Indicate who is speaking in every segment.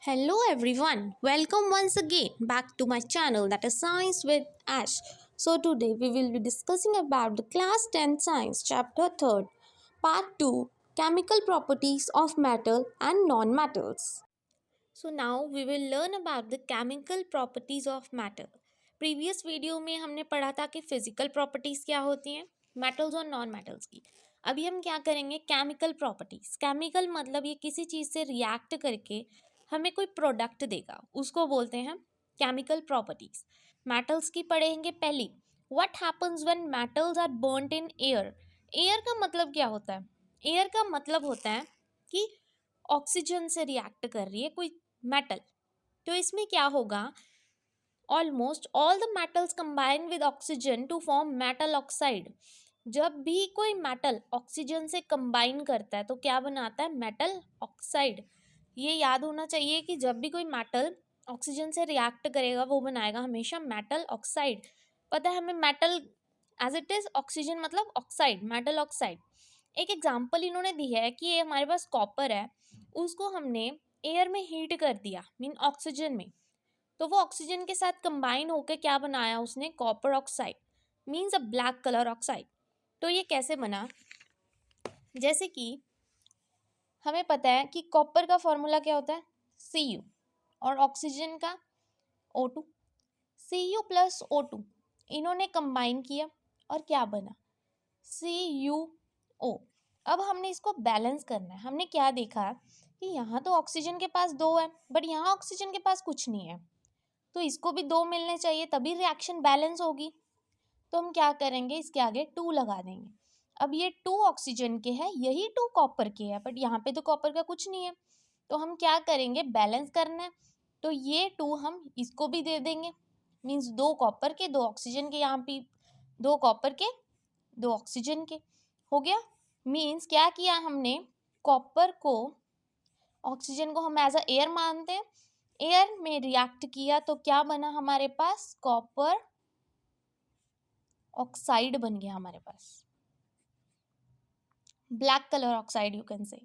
Speaker 1: Hello everyone, welcome once again back to my channel that is Science with Ash. So today we will be discussing about the class 10 science chapter 3rd part 2 chemical properties of metal and non-metals. So now we will learn about the chemical properties of metal. Previous video में हमने पढ़ा था कि physical properties क्या होती हैं metals और non metals की। अभी हम क्या करेंगे केमिकल प्रॉपर्टीज। केमिकल मतलब ये किसी चीज़ से रिएक्ट करके हमें कोई प्रोडक्ट देगा, उसको बोलते हैं केमिकल प्रॉपर्टीज। मेटल्स की पढ़ेंगे पहली। What happens when metals are burned in air. Air का मतलब क्या होता है? एयर का मतलब होता है कि ऑक्सीजन से रिएक्ट कर रही है कोई मेटल। तो इसमें क्या होगा, almost all the metals combine with oxygen to form metal oxide. जब भी कोई मेटल ऑक्सीजन से कंबाइन करता है तो क्या बनाता है? Metal oxide. ये याद होना चाहिए कि जब भी कोई मेटल ऑक्सीजन से रिएक्ट करेगा वो बनाएगा हमेशा मेटल ऑक्साइड। पता है हमें metal as it is, oxygen मतलब ऑक्साइड, मेटल ऑक्साइड। एक एग्जांपल इन्होंने दी है कि ये हमारे पास कॉपर है, उसको हमने एयर में हीट कर दिया मीन ऑक्सीजन में, तो वो ऑक्सीजन के साथ कंबाइन होकर क्या बनाया उसने? कॉपर ऑक्साइड मीन्स अ ब्लैक कलर ऑक्साइड। तो ये कैसे बना? जैसे कि हमें पता है कि कॉपर का फॉर्मूला क्या होता है? Cu, और ऑक्सीजन का O2। Cu प्लस O2 इन्होंने कंबाइन किया और क्या बना? CuO। अब हमने इसको बैलेंस करना है। हमने क्या देखा कि यहाँ तो ऑक्सीजन के पास दो है बट यहाँ ऑक्सीजन के पास कुछ नहीं है, तो इसको भी दो मिलने चाहिए तभी रिएक्शन बैलेंस होगी। तो हम क्या करेंगे, इसके आगे 2 लगा देंगे। अब ये 2 ऑक्सीजन के हैं, यही 2 कॉपर के हैं, बट यहाँ पे तो कॉपर का कुछ नहीं है, तो हम क्या करेंगे? बैलेंस करना है, तो ये 2 हम इसको भी दे देंगे। मीन्स 2 कॉपर के 2 ऑक्सीजन के, यहाँ पे 2 कॉपर के 2 ऑक्सीजन के हो गया। मीन्स क्या किया हमने? कॉपर को, ऑक्सीजन को हम एज अ एयर मानते हैं, एयर में रिएक्ट किया तो क्या बना हमारे पास? कॉपर ऑक्साइड बन गया हमारे पास, black colour oxide you can say,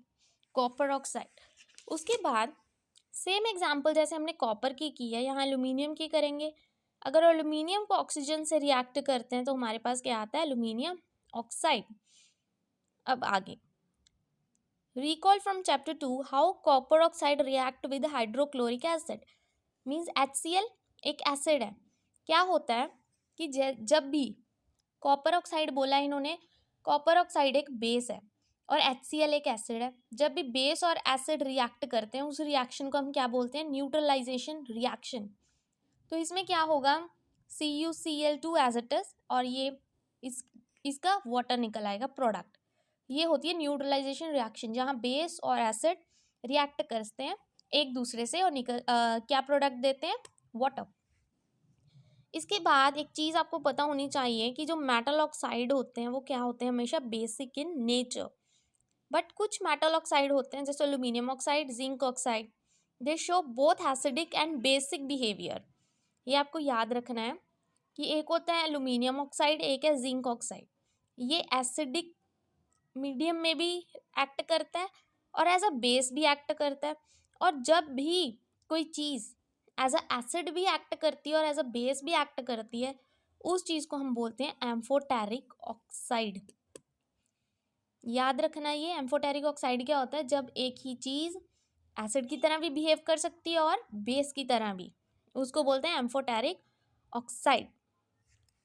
Speaker 1: copper oxide. उसके बाद सेम एग्जांपल जैसे हमने कॉपर की है, यहाँ एल्यूमिनियम की करेंगे। अगर एल्यूमिनियम को ऑक्सीजन से रिएक्ट करते हैं तो हमारे पास क्या आता है? Aluminium oxide. अब आगे recall from chapter 2 how copper oxide react with hydrochloric acid. Means HCl एक एसिड है। क्या होता है कि जब भी कॉपर ऑक्साइड बोला इन्होंने, कॉपर ऑक्साइड एक बेस है और HCl एक एसिड है। जब भी बेस और एसिड रिएक्ट करते हैं उस रिएक्शन को हम क्या बोलते हैं? Neutralisation reaction. तो इसमें क्या होगा? CuCl2 एज इट इज, और ये इसका वाटर निकल आएगा प्रोडक्ट। ये होती है न्यूट्रलाइजेशन रिएक्शन, जहाँ बेस और एसिड रिएक्ट करते हैं एक दूसरे से और क्या प्रोडक्ट देते हैं? वाटर। इसके बाद एक चीज़ आपको पता होनी चाहिए कि जो मेटल ऑक्साइड होते हैं वो क्या होते हैं? हमेशा बेसिक इन नेचर। बट कुछ मेटल ऑक्साइड होते हैं जैसे aluminium oxide, zinc oxide, they show both acidic and basic behaviour. ये आपको याद रखना है कि एक होता है एल्यूमिनियम ऑक्साइड, एक है जिंक ऑक्साइड। ये एसिडिक मीडियम में भी एक्ट करता है और एज अ बेस भी एक्ट करता है। और जब भी कोई चीज़ एज अ एसिड भी एक्ट करती है और एज अ बेस भी एक्ट करती है, उस चीज़ को हम बोलते हैं एम्फोटेरिक ऑक्साइड। याद रखना, ये एम्फोटेरिक ऑक्साइड क्या होता है? जब एक ही चीज़ एसिड की तरह भी बिहेव कर सकती है और बेस की तरह भी, उसको बोलते हैं एम्फोटेरिक ऑक्साइड।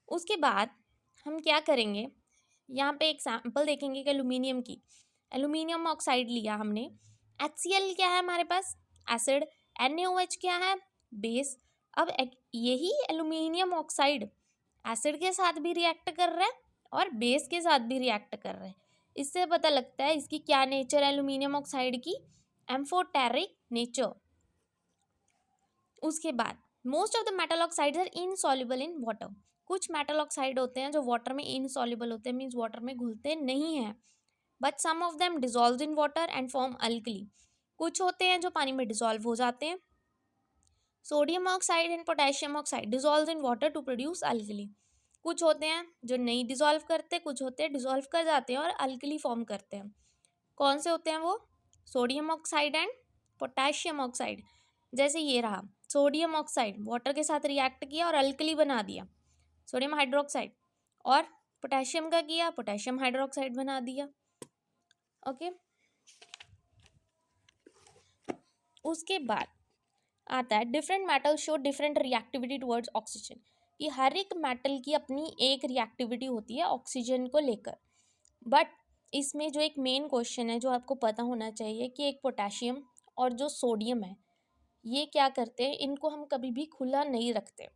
Speaker 1: उसके बाद हम क्या करेंगे, यहाँ पे एक सैम्पल देखेंगे कि एल्यूमिनियम की। एल्यूमिनियम ऑक्साइड लिया हमने, HCl क्या है हमारे पास? एसिड। NaOH क्या है? बेस। अब यही एल्यूमिनियम ऑक्साइड एसिड के साथ भी रिएक्ट कर रहा है और बेस के साथ भी रिएक्ट कर रहा है। इससे पता लगता है इसकी क्या नेचर है एल्यूमिनियम ऑक्साइड की? Amphoteric nature. उसके बाद most of the metal oxides are insoluble in water. कुछ मेटल ऑक्साइड होते हैं जो वाटर में इनसॉल्युबल होते हैं, मीन्स वाटर में घुलते नहीं हैं। But some of them dissolve in water and form alkali. कुछ होते हैं जो पानी में डिजॉल्व हो जाते हैं। Sodium oxide and potassium oxide dissolve in water to produce alkali. कुछ होते हैं जो नहीं डिजॉल्व करते, कुछ होते हैं डिजॉल्व कर जाते हैं और अल्कली फॉर्म करते हैं। कौन से होते हैं वो? Sodium oxide and potassium oxide. जैसे ये रहा, सोडियम ऑक्साइड वाटर के साथ रिएक्ट किया और अल्कली बना दिया, सोडियम हाइड्रोक्साइड, और पोटेशियम का किया, पोटेशियम हाइड्रोक्साइड बना दिया। ओके, उसके बाद आता है different metal show different reactivity towards oxygen, कि हर एक मेटल की अपनी एक रिएक्टिविटी होती है ऑक्सीजन को लेकर। बट इसमें जो एक मेन क्वेश्चन है जो आपको पता होना चाहिए कि एक पोटेशियम और जो सोडियम है ये क्या करते हैं, इनको हम कभी भी खुला नहीं रखते।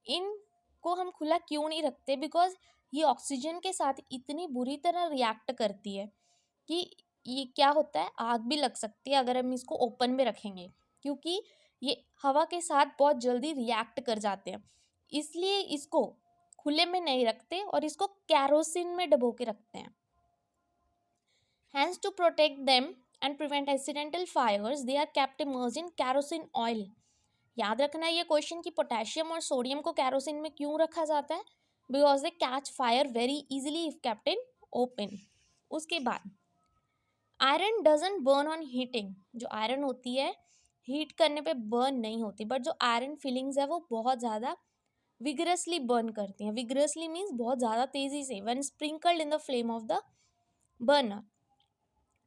Speaker 1: इनको हम खुला क्यों नहीं रखते? बिकॉज ये ऑक्सीजन के साथ इतनी बुरी तरह रिएक्ट करती है कि ये क्या होता है, आग भी लग सकती है अगर हम इसको ओपन में रखेंगे, क्योंकि ये हवा के साथ बहुत जल्दी रिएक्ट कर जाते हैं। इसलिए इसको खुले में नहीं रखते और इसको कैरोसिन में डुबो के रखते हैं। Hence, to protect them and prevent accidental fires, they are kept immersed in kerosene oil. याद रखना ये क्वेश्चन कि पोटेशियम और सोडियम को कैरोसिन में क्यों रखा जाता है, because they catch fire very easily if kept in open. उसके बाद iron doesn't burn on heating, जो आयरन होती है हीट करने पे बर्न नहीं होती, बट जो आयरन फिलिंग्स है वो बहुत ज़्यादा विगरसली बर्न करती हैं। विगरसली मीन्स बहुत ज़्यादा तेज़ी से, when sprinkled in the flame of the burner.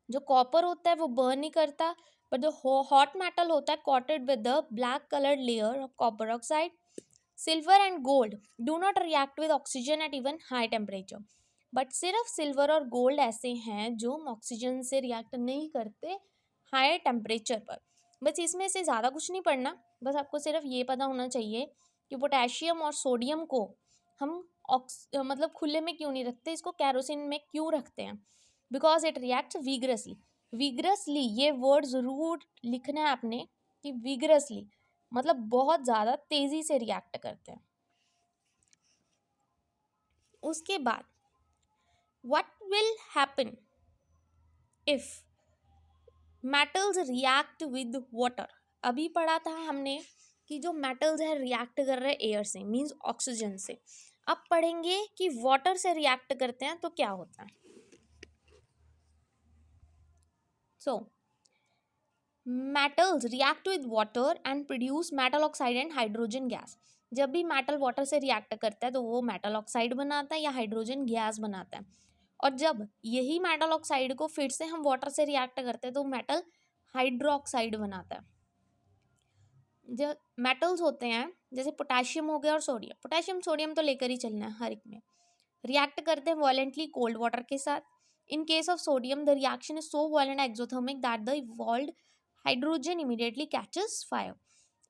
Speaker 1: जो कॉपर होता है वो बर्न नहीं करता, बट जो हॉट मेटल होता है coated with the black coloured layer of copper oxide, silver and gold do not react with oxygen at even high temperature. But सिर्फ सिल्वर और गोल्ड ऐसे हैं जो ऑक्सीजन से रिएक्ट नहीं करते हाई टेम्परेचर पर। बस इसमें से ज़्यादा कुछ नहीं पढ़ना, बस आपको सिर्फ ये पता होना चाहिए कि पोटेशियम और सोडियम को हम मतलब खुले में क्यों नहीं रखते, इसको कैरोसिन में क्यों रखते हैं, because it reacts vigorously. Vigorously ये वर्ड ज़रूर लिखना है आपने कि विगरसली मतलब बहुत ज़्यादा तेज़ी से रिएक्ट करते हैं। उसके बाद what will happen if metals react with water. अभी पढ़ा था हमने कि जो मेटल्स है रिएक्ट कर रहे हैं एयर से, मीन्स ऑक्सीजन से। अब पढ़ेंगे कि वाटर से रिएक्ट करते हैं तो क्या होता है। So metals react with water and produce metal oxide and hydrogen gas. जब भी मेटल वाटर से रिएक्ट करता है तो वो मेटल ऑक्साइड बनाता है या हाइड्रोजन गैस बनाता है, और जब यही मेटल ऑक्साइड को फिर से हम वाटर से रिएक्ट करते हैं तो मेटल हाइड्रोक्साइड बनाता है। जो मेटल्स होते हैं जैसे पोटेशियम हो गया और सोडियम, पोटेशियम सोडियम तो लेकर ही चलना है हर एक में, रिएक्ट करते हैं वायलेंटली कोल्ड वाटर के साथ। In case of sodium the reaction is so violent exothermic that the evolved hydrogen immediately catches fire.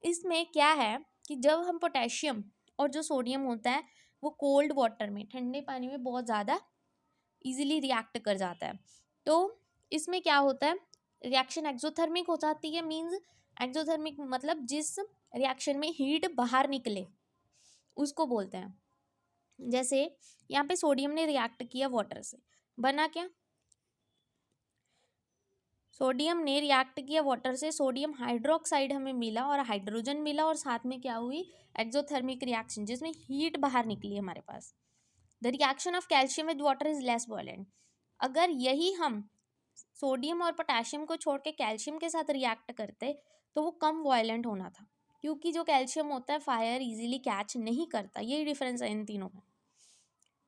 Speaker 1: इसमें क्या है कि जब हम पोटेशियम और जो सोडियम होता है वो कोल्ड वाटर में, ठंडे पानी में बहुत ज़्यादा इजीली रिएक्ट कर जाता है, तो इसमें क्या होता है, रिएक्शन एक्सोथर्मिक हो जाती है। मीन्स एक्सोथर्मिक मतलब जिस रिएक्शन में हीट बाहर निकले उसको बोलते हैं। जैसे यहाँ पे सोडियम ने रिएक्ट किया वाटर से, बना क्या, सोडियम ने रिएक्ट किया वाटर से, सोडियम हाइड्रोक्साइड हमें मिला और हाइड्रोजन मिला, और साथ में क्या हुई, एक्सोथर्मिक रिएक्शन जिसमें हीट बाहर निकली हमारे पास। The reaction of calcium with water is less violent. अगर यही हम सोडियम और पोटेशियम को छोड़ के कैल्शियम के साथ रिएक्ट करते तो वो कम वायलेंट होना था, क्योंकि जो कैल्शियम होता है फायर इजीली कैच नहीं करता, यही डिफरेंस है इन तीनों में।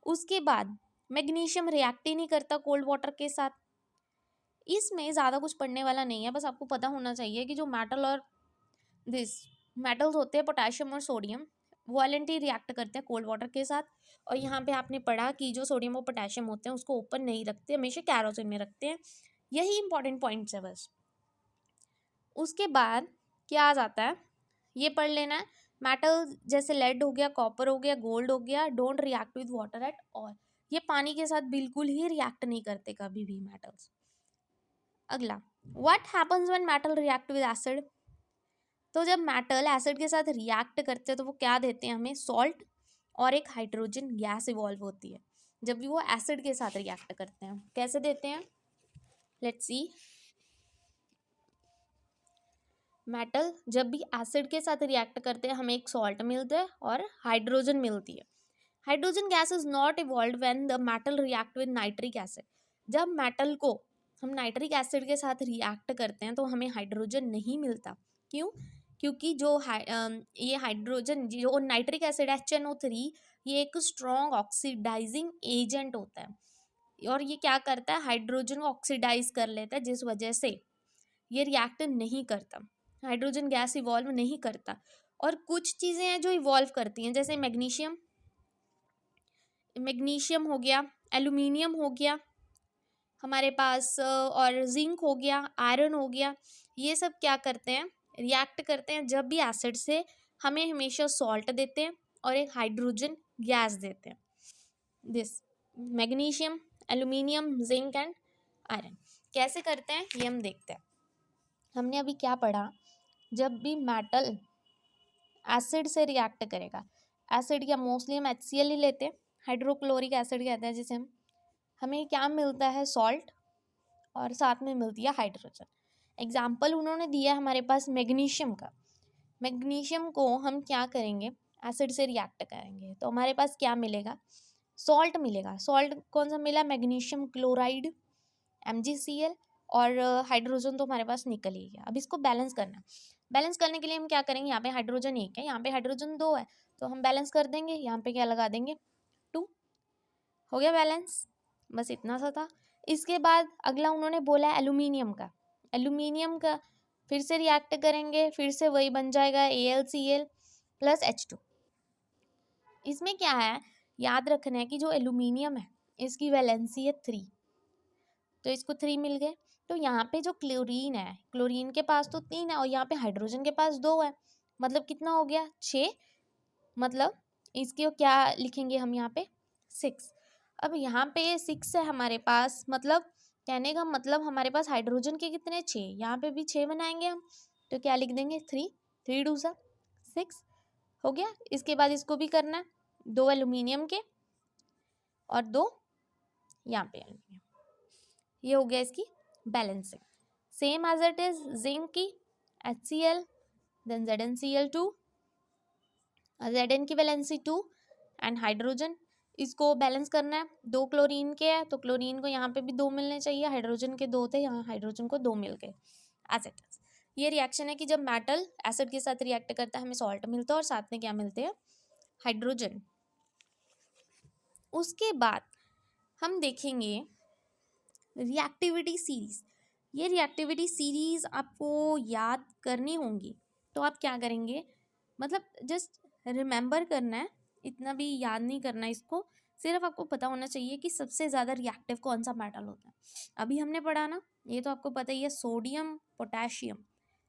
Speaker 1: उसके बाद मैग्नीशियम रिएक्ट ही नहीं करता कोल्ड वाटर के साथ। इसमें ज़्यादा कुछ पढ़ने वाला नहीं है, बस आपको पता होना चाहिए कि जो मेटल और मेटल्स होते हैं पोटेशियम और सोडियम वायलेंटली रिएक्ट करते हैं कोल्ड वाटर के साथ। और यहाँ पे आपने पढ़ा कि जो सोडियम और पोटेशियम होते हैं उसको ओपन नहीं रखते, हमेशा कैरोसिन में रखते हैं। यही इंपॉर्टेंट पॉइंट्स है बस। उसके बाद क्या आ जाता है ये पढ़ लेना है, मेटल जैसे लेड हो गया, कॉपर हो गया, गोल्ड हो गया, don't react with water at all. ये पानी के साथ बिल्कुल ही रिएक्ट नहीं करते कभी भी मेटल्स। अगला, what happens when metal react with acid. तो जब मेटल एसिड के साथ रिएक्ट करते हैं तो वो क्या देते हैं हमें, सॉल्ट और एक हाइड्रोजन गैस इवॉल्व होती है जब भी वो एसिड के साथ रिएक्ट करते हैं। कैसे देते हैं, लेट्स सी। मेटल जब भी एसिड के साथ रिएक्ट करते हैं हमें एक सॉल्ट मिलता है और हाइड्रोजन मिलती है। Hydrogen gas is not evolve when the metal react with nitric acid. जब मेटल को हम नाइट्रिक एसिड के साथ रिएक्ट करते हैं तो हमें हाइड्रोजन नहीं मिलता। क्यों, क्योंकि ये हाइड्रोजन जो नाइट्रिक एसिड HNO3 ये एक स्ट्रॉन्ग ऑक्सीडाइजिंग एजेंट होता है और ये क्या करता है, हाइड्रोजन को ऑक्सीडाइज कर लेता है, जिस वजह से ये रिएक्ट नहीं करता, हाइड्रोजन गैस इवॉल्व नहीं करता। और कुछ चीज़ें हैं जो इवॉल्व करती हैं, जैसे मैग्नीशियम हो गया, एल्यूमिनियम हो गया हमारे पास, और जिंक हो गया, आयरन हो गया। ये सब क्या करते हैं, रिएक्ट करते हैं जब भी एसिड से, हमें हमेशा सॉल्ट देते हैं और एक हाइड्रोजन गैस देते हैं। This magnesium, aluminium, zinc and iron कैसे करते हैं ये हम देखते हैं। हमने अभी क्या पढ़ा, जब भी मेटल एसिड से रिएक्ट करेगा, एसिड या मोस्टली हम HCl ही लेते हैं, हाइड्रोक्लोरिक एसिड कहते हैं जिसे हमें क्या मिलता है, सॉल्ट, और साथ में मिलती है हाइड्रोजन। एग्जाम्पल उन्होंने दिया है हमारे पास मैग्नीशियम का। मैग्नीशियम को हम क्या करेंगे, एसिड से रिएक्ट करेंगे तो हमारे पास क्या मिलेगा, सॉल्ट मिलेगा। सॉल्ट कौन सा मिला, मैग्नीशियम क्लोराइड MgCl, और हाइड्रोजन तो हमारे पास निकल ही गया। अब इसको बैलेंस करना, बैलेंस करने के लिए हम क्या करेंगे, यहाँ पे हाइड्रोजन 1 है, यहाँ पे हाइड्रोजन 2 है, तो हम बैलेंस कर देंगे, यहाँ पे क्या लगा देंगे 2, हो गया बैलेंस। बस इतना सा था। इसके बाद अगला उन्होंने बोला है एल्यूमिनियम का। एल्यूमिनियम का फिर से रिएक्ट करेंगे, फिर से वही बन जाएगा AlCl प्लस H2। इसमें क्या है, याद रखना है कि जो एल्यूमिनियम है इसकी वैलेंसी है 3, तो इसको 3 मिल गए। तो यहाँ पे जो क्लोरीन है, क्लोरीन के पास तो 3 है और यहाँ पे हाइड्रोजन के पास 2 है, मतलब कितना हो गया 6, मतलब इसके क्या लिखेंगे हम यहाँ पे 6। अब यहाँ पे 6 है हमारे पास, मतलब कहने का मतलब हमारे पास हाइड्रोजन के कितने 6, यहाँ पे भी 6 बनाएंगे हम, तो क्या लिख देंगे 3, 3 2 6 हो गया। इसके बाद इसको भी करना है, 2 एल्यूमिनियम के और 2 यहाँ पे एल्यूमिनियम, ये हो गया इसकी balancing. Same as it is zinc की HCl देन ZnCl2, Zn की वैलेंसी 2 एंड हाइड्रोजन, इसको बैलेंस करना है। 2 क्लोरीन के है तो क्लोरीन को यहाँ पे भी 2 मिलने चाहिए, हाइड्रोजन के 2 थे, यहाँ हाइड्रोजन को 2 मिल गए। एज इट इज ये रिएक्शन है कि जब मेटल एसिड के साथ रिएक्ट करता है हमें सॉल्ट मिलता है और साथ में क्या मिलते हैं, हाइड्रोजन। उसके बाद हम देखेंगे रिएक्टिविटी सीरीज। ये रिएक्टिविटी सीरीज आपको याद करनी होंगी, तो आप क्या करेंगे, मतलब जस्ट रिमेंबर करना है, इतना भी याद नहीं करना इसको, सिर्फ आपको पता होना चाहिए कि सबसे ज़्यादा रिएक्टिव कौन सा मेटल होता है। अभी हमने पढ़ा ना, ये तो आपको पता ही है, सोडियम पोटेशियम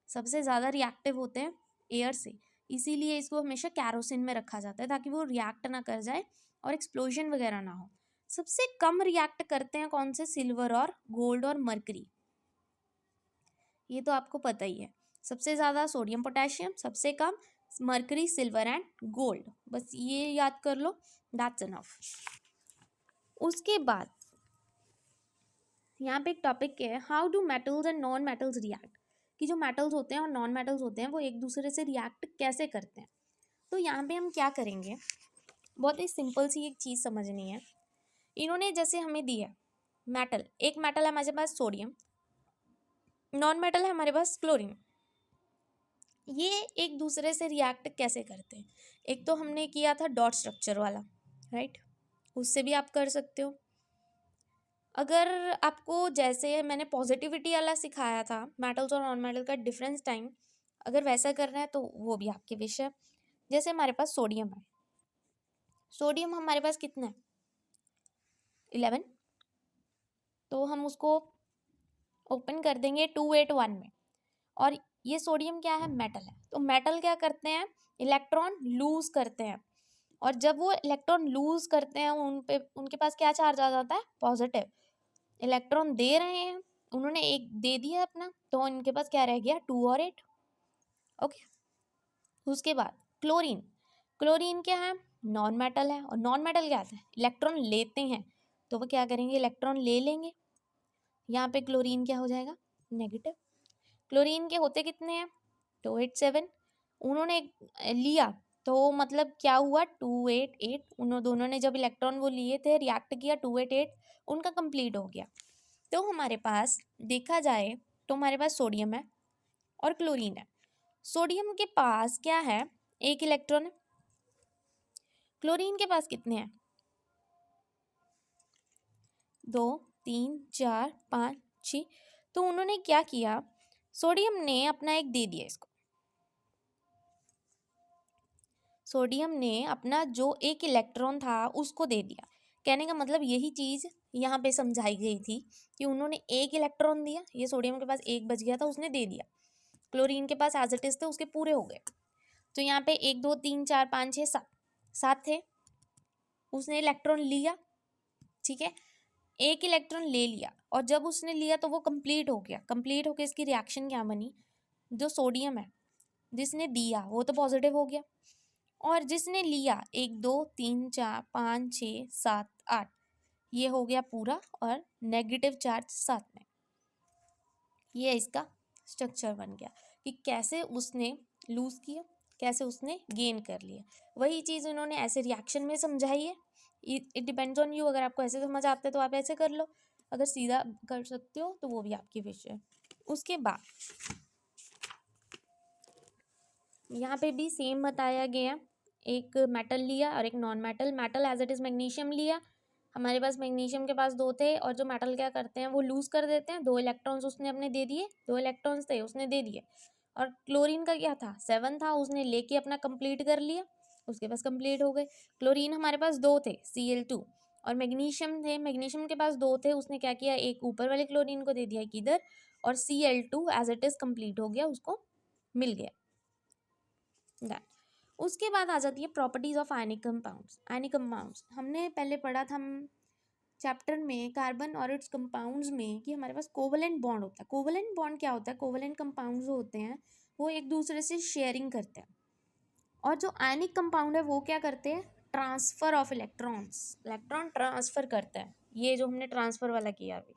Speaker 1: सबसे ज़्यादा रिएक्टिव होते हैं एयर से, इसीलिए इसको हमेशा कैरोसिन में रखा जाता है ताकि वो रिएक्ट ना कर जाए और एक्सप्लोजन वगैरह ना हो। सबसे कम रिएक्ट करते हैं कौन से, सिल्वर और गोल्ड और मरकरी, ये तो आपको पता ही है। सबसे ज़्यादा सोडियम पोटेशियम, सबसे कम मरकरी, सिल्वर एंड गोल्ड, बस ये याद कर लो, दैट्स इनफ। उसके बाद यहाँ पे एक टॉपिक है, how do metals and non metals react, कि जो मेटल्स होते हैं और नॉन मेटल्स होते हैं वो एक दूसरे से रिएक्ट कैसे करते हैं। तो यहाँ पे हम क्या करेंगे, बहुत ही सिंपल सी एक चीज़ समझनी है। इन्होंने जैसे हमें दिया मेटल, एक मेटल है हमारे पास सोडियम, नॉन मेटल है हमारे पास क्लोरीन, ये एक दूसरे से रिएक्ट कैसे करते हैं। एक तो हमने किया था डॉट स्ट्रक्चर वाला, राइट, उससे भी आप कर सकते हो। अगर आपको जैसे मैंने पॉजिटिविटी वाला सिखाया था, मेटल्स और नॉन मेटल का डिफरेंस टाइम, अगर वैसा करना है तो वो भी आपके विषय। जैसे हमारे पास सोडियम है, सोडियम हमारे पास कितना है 11, तो हम उसको ओपन कर देंगे 281 में, और ये सोडियम क्या है, मेटल है, तो मेटल क्या करते हैं, इलेक्ट्रॉन लूज करते हैं, और जब वो इलेक्ट्रॉन लूज करते हैं उनके पास क्या चार्ज आ जाता है, पॉजिटिव। इलेक्ट्रॉन दे रहे हैं, उन्होंने एक दे दिया अपना, तो इनके पास क्या रह गया 2 और 8, ओके। उसके बाद क्लोरीन, क्लोरीन क्या है, नॉन मेटल है, और नॉन मेटल क्या है, इलेक्ट्रॉन लेते हैं, तो वो क्या करेंगे, इलेक्ट्रॉन ले लेंगे, यहाँ पे क्लोरीन क्या हो जाएगा, नेगेटिव। क्लोरीन के होते कितने हैं 287, उन्होंने लिया तो मतलब क्या हुआ 288, उन दोनों ने जब इलेक्ट्रॉन वो लिए थे, रिएक्ट किया, 288 उनका कंप्लीट हो गया। तो हमारे पास देखा जाए तो हमारे पास सोडियम है और क्लोरीन है। सोडियम के पास क्या है, एक इलेक्ट्रॉन है। क्लोरीन के पास कितने हैं, 2 3 4 5 6। तो उन्होंने क्या किया, सोडियम ने अपना एक दे दिया इसको, सोडियम ने अपना जो एक इलेक्ट्रॉन था उसको दे दिया। कहने का मतलब यही चीज़ यहाँ पे समझाई गई थी कि उन्होंने एक इलेक्ट्रॉन दिया, ये सोडियम के पास एक बच गया था, उसने दे दिया। क्लोरीन के पास एज इट इज थे, उसके पूरे हो गए। तो यहाँ पे 1 2 3 4 5 6 7 7 थे, उसने इलेक्ट्रॉन लिया, ठीक है, एक इलेक्ट्रॉन ले लिया। और जब उसने लिया तो वो कंप्लीट हो गया। कंप्लीट होकर इसकी रिएक्शन क्या बनी, जो सोडियम है जिसने दिया वो तो पॉजिटिव हो गया, और जिसने लिया 1 2 3 4 5 6 7 8 ये हो गया पूरा, और नेगेटिव चार्ज साथ में। ये इसका स्ट्रक्चर बन गया कि कैसे उसने लूज किया, कैसे उसने गेन कर लिया। वही चीज़ उन्होंने ऐसे रिएक्शन में समझाई है। इट डिपेंड्स ऑन यू, अगर आपको ऐसे समझ आते तो आप ऐसे कर लो, अगर सीधा कर सकते हो तो वो भी आपकी विश है। उसके बाद यहाँ पे भी सेम बताया गया, एक मेटल लिया और एक non metal. Metal as it is magnesium लिया, हमारे पास मैग्नीशियम के पास 2 थे, और जो मेटल क्या करते हैं वो लूज कर देते हैं। 2 इलेक्ट्रॉन्स उसने अपने दे दिए, 2 इलेक्ट्रॉन्स थे उसने दे दिए। और क्लोरीन का क्या था, 7 था, उसने लेके अपना कंप्लीट कर लिया, उसके पास कंप्लीट हो गए। क्लोरीन हमारे पास 2 थे, Cl2, और मैग्नीशियम थे, मैग्नीशियम के पास 2 थे, उसने क्या किया, एक ऊपर वाले क्लोरीन को दे दिया एक इधर, और Cl2 as it is complete हो गया, उसको मिल गया। That. उसके बाद आ जाती है properties of ionic compounds. Ionic compounds हमने पहले पढ़ा था चैप्टर में कार्बन और इट्स कंपाउंड्स में कि हमारे पास कोवलेंट बॉन्ड होता है। कोवलेंट बॉन्ड क्या होता है, कोवलेंट कंपाउंड्स जो होते हैं वो एक दूसरे से शेयरिंग करते हैं, और जो आयनिक कंपाउंड है वो क्या करते हैं, transfer of electrons, electron transfer करता है। ये जो हमने ट्रांसफर वाला किया अभी,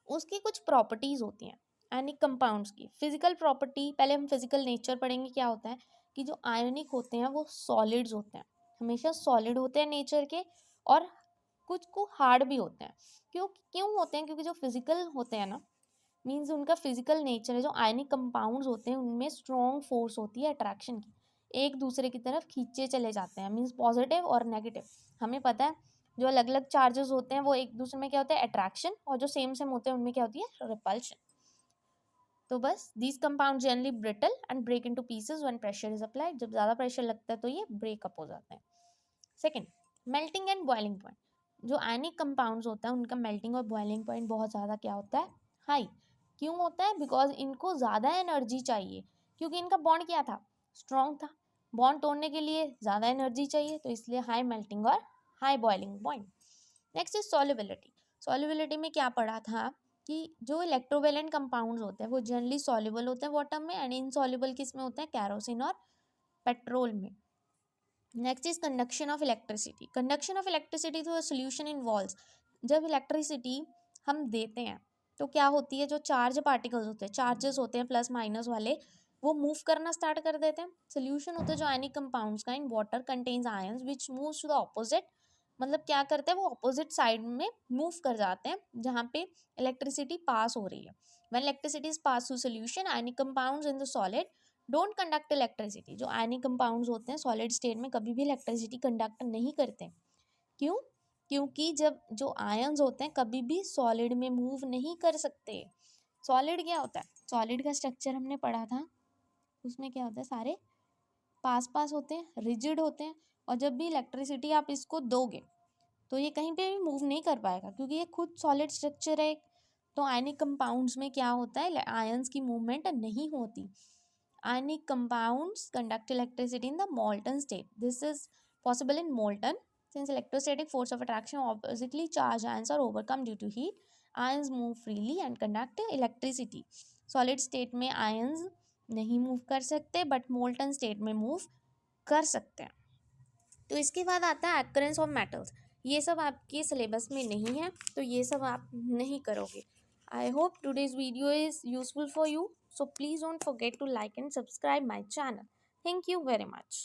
Speaker 1: उसकी कुछ प्रॉपर्टीज होती हैं आयनिक कंपाउंड्स की। फिजिकल प्रॉपर्टी, पहले हम फिजिकल नेचर पढ़ेंगे। क्या होता है कि जो आयनिक होते हैं वो सॉलिड्स होते हैं, हमेशा सॉलिड होते हैं नेचर के, और कुछ को हार्ड भी होते हैं। क्यों क्यों होते हैं, क्योंकि जो फिजिकल होते हैं ना, मीन्स उनका फिजिकल नेचर है, जो आयनिक कंपाउंड्स होते हैं उनमें स्ट्रॉन्ग फोर्स होती है अट्रैक्शन की, एक दूसरे की तरफ खींचे चले जाते हैं, मीन्स पॉजिटिव और नेगेटिव। हमें पता है जो अलग अलग चार्जेस होते हैं वो एक दूसरे में क्या होता है, अट्रैक्शन, और जो सेम सेम होते हैं उनमें क्या होती है, रिपल्शन। तो बस these compound generally brittle and break into pieces when pressure is applied. जब ज़्यादा प्रेशर लगता है तो ये ब्रेकअप हो जाते हैं। Second, melting and boiling point. जो आयनिक कंपाउंड्स होता है उनका मेल्टिंग और बॉइलिंग पॉइंट बहुत ज़्यादा क्या होता है, हाई। क्यों होता है, बिकॉज इनको ज़्यादा एनर्जी चाहिए, क्योंकि इनका बॉन्ड क्या था, स्ट्रॉन्ग था। बॉन्ड तोड़ने के लिए ज़्यादा एनर्जी चाहिए, तो इसलिए हाई मेल्टिंग और high boiling point. Next is solubility. Solubility में क्या पढ़ा था कि जो इलेक्ट्रोवेलेंट कंपाउंड्स होते हैं वो जनरली सॉल्युबल होते हैं वाटर में, एंड इनसॉल्युबल किस में होते हैं, कैरोसिन और पेट्रोल में। Next is conduction of electricity. Conduction of electricity through a solution involves. जब इलेक्ट्रिसिटी हम देते हैं तो क्या होती है, जो चार्ज पार्टिकल्स होते हैं, चार्जेस होते हैं प्लस माइनस वाले, वो मूव करना स्टार्ट कर देते हैं। सोल्यूशन होता है जो आयनिक कंपाउंड्स का in water contains ions which moves to the opposite. मतलब क्या करते हैं, वो ऑपोजिट साइड में मूव कर जाते हैं जहाँ पे इलेक्ट्रिसिटी पास हो रही है। When electricity is pass through solution, ionic compounds in the solid don't conduct electricity. जो आयनिक कंपाउंड्स होते हैं सॉलिड स्टेट में कभी भी इलेक्ट्रिसिटी कंडक्ट नहीं करते। क्यों, क्योंकि जब जो आयंस होते हैं कभी भी सॉलिड में मूव नहीं कर सकते। सॉलिड क्या होता है, सॉलिड का स्ट्रक्चर हमने पढ़ा था, उसमें क्या होता है, सारे पास पास होते हैं, रिजिड होते हैं, और जब भी इलेक्ट्रिसिटी आप इसको दोगे तो ये कहीं पे भी मूव नहीं कर पाएगा, क्योंकि ये खुद सॉलिड स्ट्रक्चर है। तो आयनिक कंपाउंड्स में क्या होता है, आयंस की मूवमेंट नहीं होती। Ionic compounds conduct electricity in the molten state. This is possible in molten, since electrostatic force of attraction oppositely charged ions are overcome due to heat. Ions move freely and conduct electricity. Solid state में ions नहीं move कर सकते, but molten state में move कर सकते हैं। तो इसके बाद आता है occurrence of metals। ये सब आपके सिलेबस में नहीं है, तो ये सब आप नहीं करोगे। I hope today's video is useful for you. So please don't forget to like and subscribe my channel. Thank you very much.